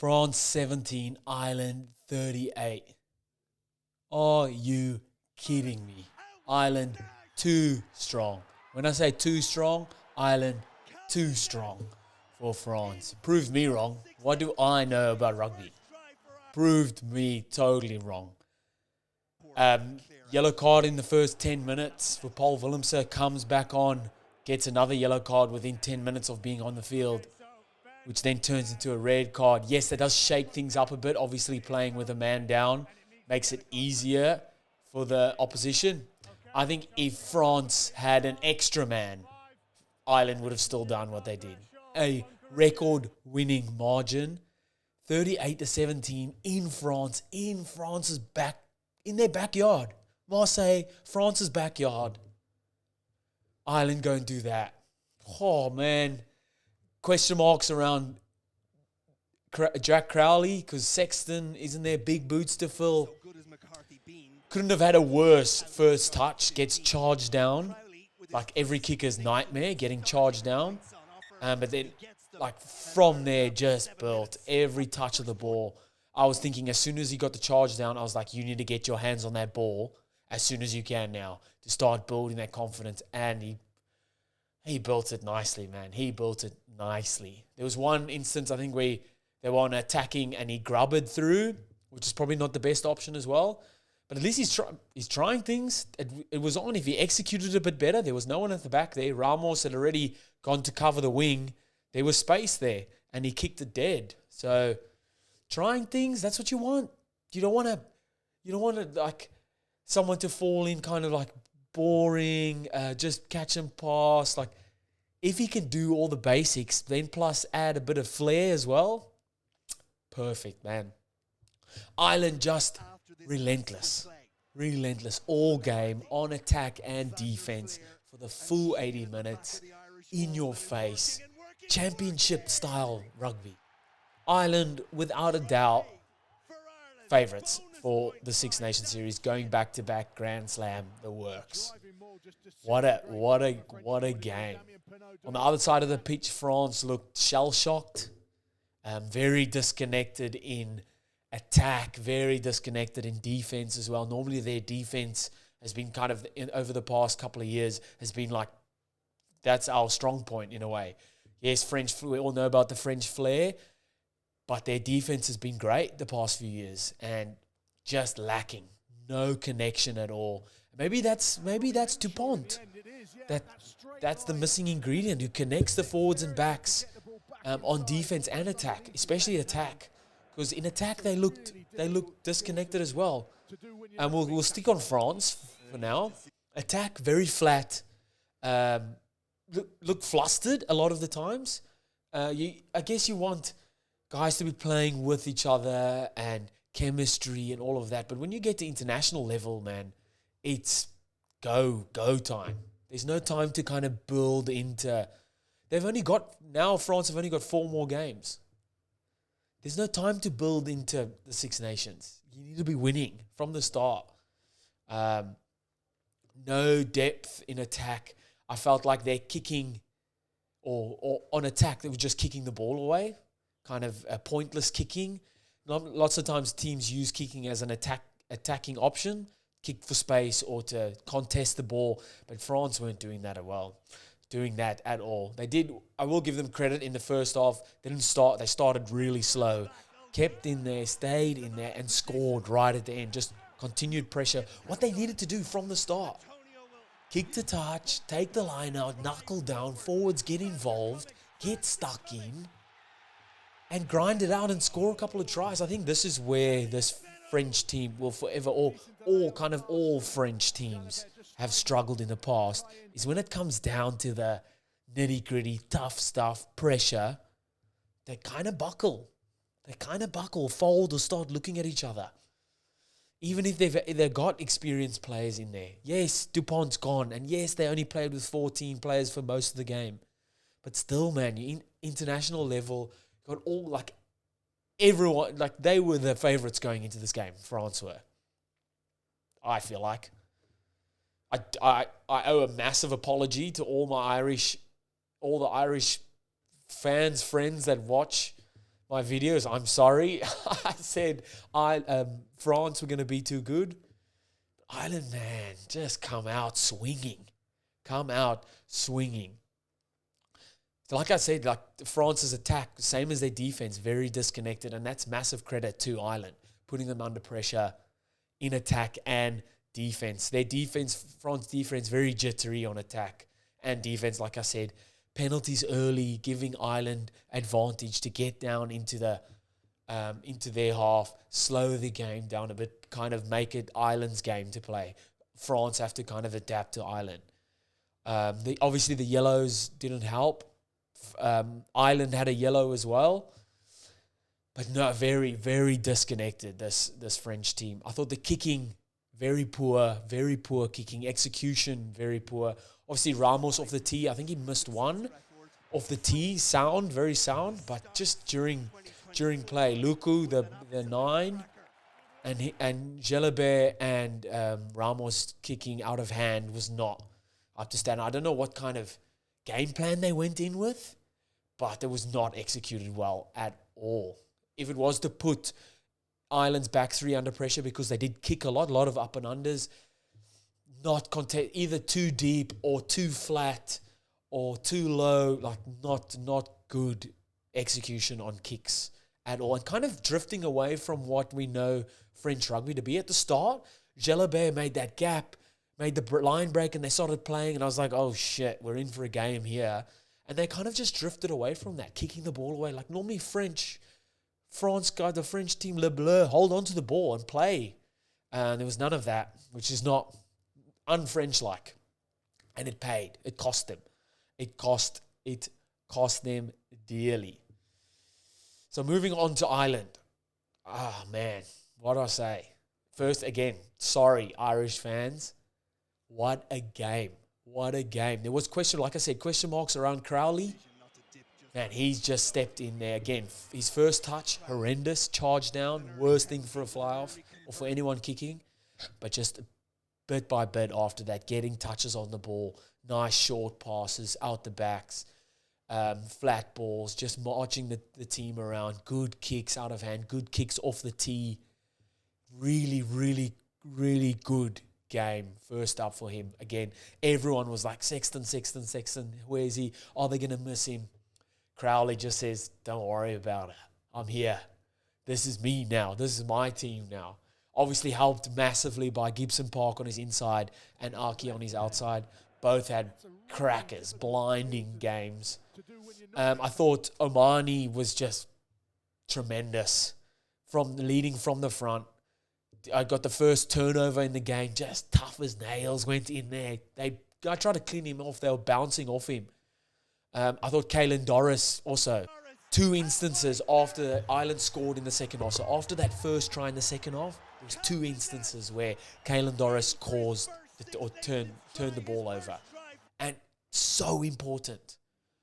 France 17, Ireland 38. Are you kidding me? Ireland too strong. When I say too strong, Ireland too strong for France. Proved me wrong. What do I know about rugby? Proved me totally wrong. Yellow card in the first 10 minutes for Paul Willemse, comes back on, gets another yellow card within 10 minutes of being on the field, which then turns into a red card. Yes, that does shake things up a bit. Obviously, playing with a man down makes it easier for the opposition. I think if France had an extra man, Ireland would have still done what they did. A record-winning margin, 38-17 in France, in their backyard. Marseille, France's backyard. Ireland go and do that. Oh, man. Question marks around Jack Crowley, because Sexton isn't there, big boots to fill. Couldn't have had a worse first touch, gets charged down. Like every kicker's nightmare, getting charged down. But then, like, from there, just built every touch of the ball. I was thinking as soon as he got the charge down, I was like, you need to get your hands on that ball as soon as you can now to start building that confidence. And he built it nicely, man. He built it nicely. There was one instance, I think, where they were on attacking and he grubbered through, which is probably not the best option as well. But at least he's trying things. It was on. If he executed a bit better, there was no one at the back there. Ramos had already gone to cover the wing. There was space there, and he kicked it dead. So trying things, that's what you want. You don't want to like someone to fall in kind of like boring, just catch and pass. Like if he can do all the basics, then plus add a bit of flair as well, perfect, man. Ireland just relentless all game on attack and defense for the full 80 minutes, in your face, championship style rugby. Ireland, without a doubt, favourites for the Six Nations series, going back to back, Grand Slam, the works. What a game. On the other side of the pitch, France looked shell shocked, very disconnected in attack, very disconnected in defense as well. Normally their defense has been kind of, over the past couple of years, has been like, that's our strong point in a way. Yes, French, we all know about the French flair, but their defense has been great the past few years and just lacking. No connection at all. Maybe that's Dupont. That's the missing ingredient, who connects the forwards and backs on defense and attack, especially attack. Because in attack they looked disconnected as well. And we'll stick on France for now. Attack very flat. Look flustered a lot of the times. I guess you want guys to be playing with each other and chemistry and all of that. But when you get to international level, man, it's go time. There's no time to kind of build into. France have only got 4 more games. There's no time to build into the Six Nations. You need to be winning from the start. No depth in attack. I felt like they're kicking, or on attack, they were just kicking the ball away, kind of a pointless kicking. Lots of times teams use kicking as an attacking option, kick for space or to contest the ball, but France weren't doing that at all. They did, I will give them credit, in the first half. They started really slow, kept in there, stayed in there, and scored right at the end. Just continued pressure. What they needed to do from the start. Kick to touch, take the line out, knuckle down, forwards get involved, get stuck in, and grind it out and score a couple of tries. I think this is where this French team will forever, all French teams have struggled in the past, is when it comes down to the nitty-gritty, tough stuff, pressure, they kind of buckle. Fold, or start looking at each other. Even if they've got experienced players in there. Yes, Dupont's gone. And yes, they only played with 14 players for most of the game. But still, man, in international level, got all, like, everyone, like, they were the favourites going into this game. France were. I feel like. I owe a massive apology to all the Irish fans, friends that watch my videos. I'm sorry. I said France were going to be too good. Ireland, man, just come out swinging. So like I said, like France's attack, same as their defense, very disconnected, and that's massive credit to Ireland, putting them under pressure in attack and defense. Their defense, France defense, very jittery on attack and defense. Like I said, penalties early, giving Ireland advantage to get down into their half, slow the game down a bit, kind of make it Ireland's game to play. France have to kind of adapt to Ireland. Obviously, the yellows didn't help. Ireland had a yellow as well. But no, very, very disconnected, this French team. I thought the kicking, very poor kicking. Execution, very poor. Obviously, Ramos off the tee. I think he missed one off the tee. Very sound. But just during play, Luku, the 9, and Jalabert and Ramos kicking out of hand was not up to standard. I don't know what kind of game plan they went in with, but it was not executed well at all. If it was to put Ireland's back three under pressure, because they did kick a lot of up and unders, either too deep or too flat or too low, like not good execution on kicks at all, and kind of drifting away from what we know French rugby to be. At the start, Jalabert made that gap, made the line break, and they started playing, and I was like, oh shit, we're in for a game here. And they kind of just drifted away from that, kicking the ball away. Like normally France got the French team, Le Bleu, hold on to the ball and play. And there was none of that, which is not un-French-like. And it paid. It cost them. It cost them dearly. So moving on to Ireland. Ah, man, what do I say? First, again, sorry, Irish fans. What a game. What a game. There was question marks around Crowley. Man, he's just stepped in there. Again, his first touch, horrendous. Charge down, worst thing for a fly-off or for anyone kicking. But just bit by bit after that, getting touches on the ball, nice short passes out the backs, flat balls, just marching the team around, good kicks out of hand, good kicks off the tee. Really, really, really good game first up for him. Again, everyone was like, Sexton, where is he? Are they going to miss him? Crowley just says, don't worry about it. I'm here. This is me now. This is my team now. Obviously helped massively by Gibson Park on his inside and Aki on his outside. Both had crackers, blinding games. I thought Omani was just tremendous, leading from the front. I got the first turnover in the game, just tough as nails, went in there. I tried to clean him off. They were bouncing off him. I thought Caelan Doris also, 2 instances after Ireland scored in the second half. So after that first try in the second half, there was 2 instances where Caelan Doris turned the ball over. And so important,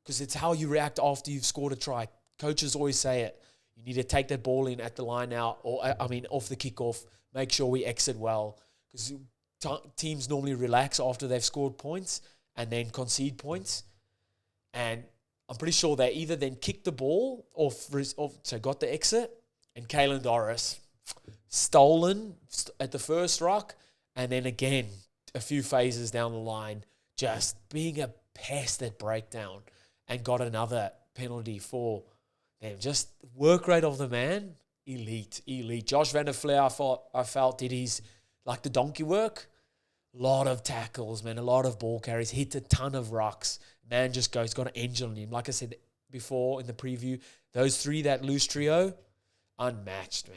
because it's how you react after you've scored a try. Coaches always say it. You need to take that ball in at the line out, off the kickoff. Make sure we exit well, because teams normally relax after they've scored points and then concede points. And I'm pretty sure they either then kicked the ball so got the exit, and Caelan Doris stolen at the first ruck, and then again, a few phases down the line, just being a pest at breakdown, and got another penalty for them. Just work rate of the man, elite. Josh Van der Fleer, I felt did his, like the donkey work. Lot of tackles, man, a lot of ball carries, hit a ton of rucks. Man just got an engine on him. Like I said before in the preview, those 3, that loose trio, unmatched,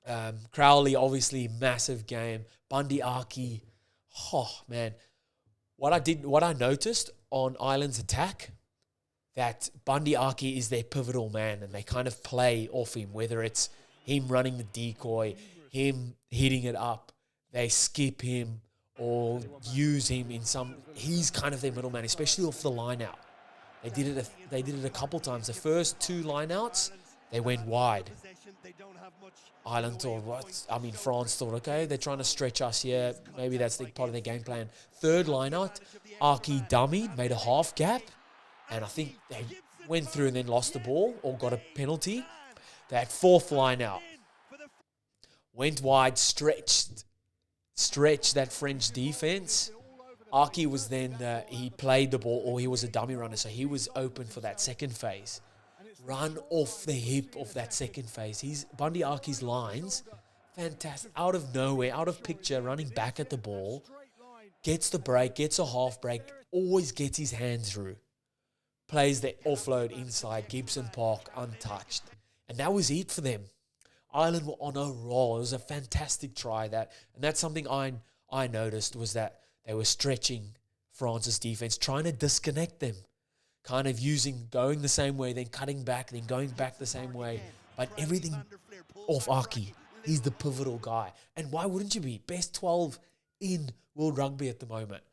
man. Crowley, obviously, massive game. Bundy Aki, oh, man. What I noticed on Ireland's attack, that Bundy Aki is their pivotal man, and they kind of play off him, whether it's him running the decoy, him hitting it up, they skip him or use him in some. He's kind of their middleman, especially off the line out. They did it a couple times. The first 2 line outs, they went wide. Ireland thought, France thought, okay, they're trying to stretch us here. Maybe that's part of their game plan. 3rd line out, Aki dummied, made a half gap, and I think they went through and then lost the ball or got a penalty. They had fourth line out. Went wide, stretched that French defense. Aki was then, he played the ball, or he was a dummy runner, so he was open for that second phase. Run off the hip of that second phase. Bundy Aki's lines, fantastic, out of nowhere, out of picture, running back at the ball, gets the break, gets a half break, always gets his hand through. Plays the offload inside Gibson Park untouched. And that was it for them. Ireland were on a roll. It was a fantastic try. And that's something I noticed, was that they were stretching France's defense, trying to disconnect them. Kind of going the same way, then cutting back, then going back the same way. But everything off Aki. He's the pivotal guy. And why wouldn't you be? Best 12 in World Rugby at the moment.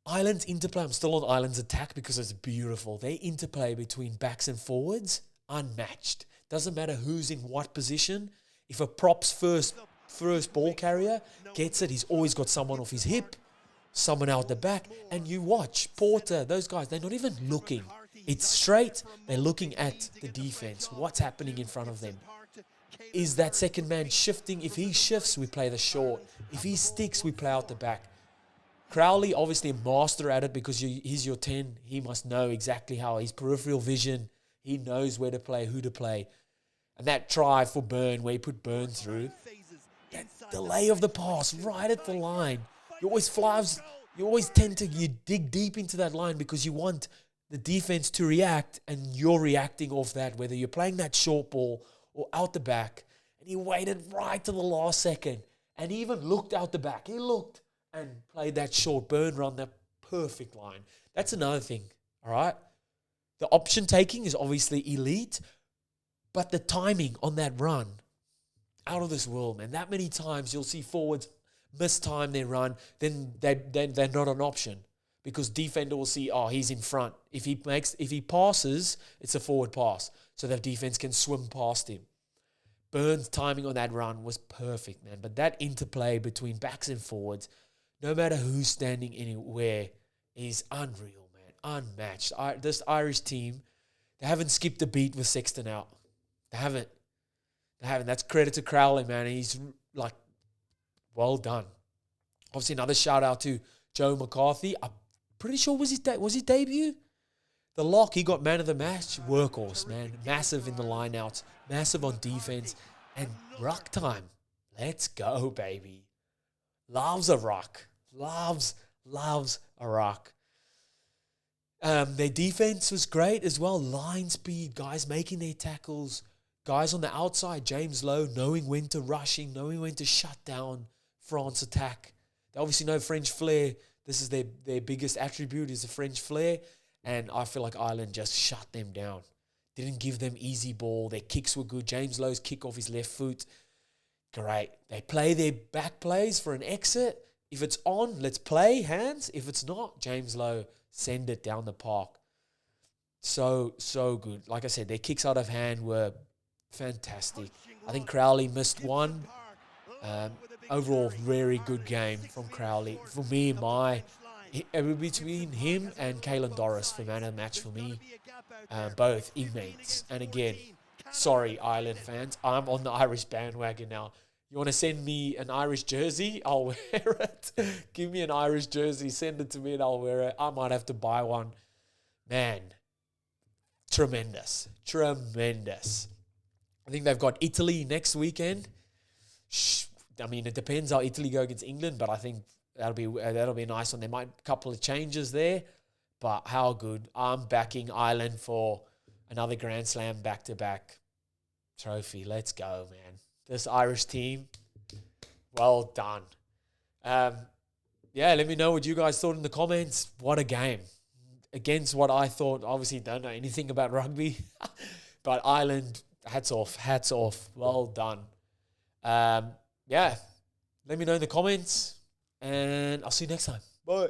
Ireland's interplay, I'm still on Ireland's attack because it's beautiful. Their interplay between backs and forwards, unmatched. Doesn't matter who's in what position. If a prop's first ball carrier gets it, he's always got someone off his hip, someone out the back, and you watch Porter, those guys, they're not even looking. It's straight, they're looking at the defense, what's happening in front of them. Is that second man shifting? If he shifts, we play the short. If he sticks, we play out the back. Crowley, obviously a master at it because he's your 10. He must know exactly how, his peripheral vision, he knows where to play, who to play. And that try for Byrne, where he put Byrne through, that delay of the pass right at the line. You always tend to dig deep into that line because you want the defense to react, and you're reacting off that, whether you're playing that short ball or out the back. And he waited right to the last second and he even looked out the back. He looked and played that short Byrne run, that perfect line. That's another thing, all right? The option taking is obviously elite, but the timing on that run, out of this world, man. That many times you'll see forwards mistime their run, then they're not an option because defender will see, he's in front. If he passes, it's a forward pass, so the defense can swim past him. Byrne's timing on that run was perfect, man. But that interplay between backs and forwards, no matter who's standing anywhere, is unreal, man. Unmatched. This Irish team, they haven't skipped a beat with Sexton out. They haven't. That's credit to Crowley, man. He's well done. Obviously, another shout out to Joe McCarthy. I'm pretty sure was his debut. The lock, he got man of the match. Workhorse, man. Massive in the lineouts. Massive on defense. And ruck time. Let's go, baby. Loves a ruck. Loves a ruck. Their defense was great as well. Line speed, guys making their tackles. Guys on the outside, James Lowe, knowing when to rushing, knowing when to shut down France attack. They obviously know French flair. This is their biggest attribute is the French flair. And I feel like Ireland just shut them down. Didn't give them easy ball. Their kicks were good. James Lowe's kick off his left foot. Great. They play their back plays for an exit. If it's on, let's play hands. If it's not, James Lowe, send it down the park. So good. Like I said, their kicks out of hand were fantastic. I think Crowley missed one. Overall, very good game from Crowley. For me, between him and Caelan Doris for man of the match for me. Both inmates. And again, sorry, Ireland fans. I'm on the Irish bandwagon now. You want to send me an Irish jersey? I'll wear it. Give me an Irish jersey. Send it to me and I'll wear it. I might have to buy one. Man, tremendous. I think they've got Italy next weekend. I mean, it depends how Italy go against England, but I think that'll be a nice one. There might be a couple of changes there, but how good. I'm backing Ireland for another Grand Slam back-to-back trophy. Let's go, man. This Irish team, well done. Let me know what you guys thought in the comments. What a game. Against what I thought, obviously don't know anything about rugby, but Ireland, hats off. Well done. Let me know in the comments, and I'll see you next time. Bye.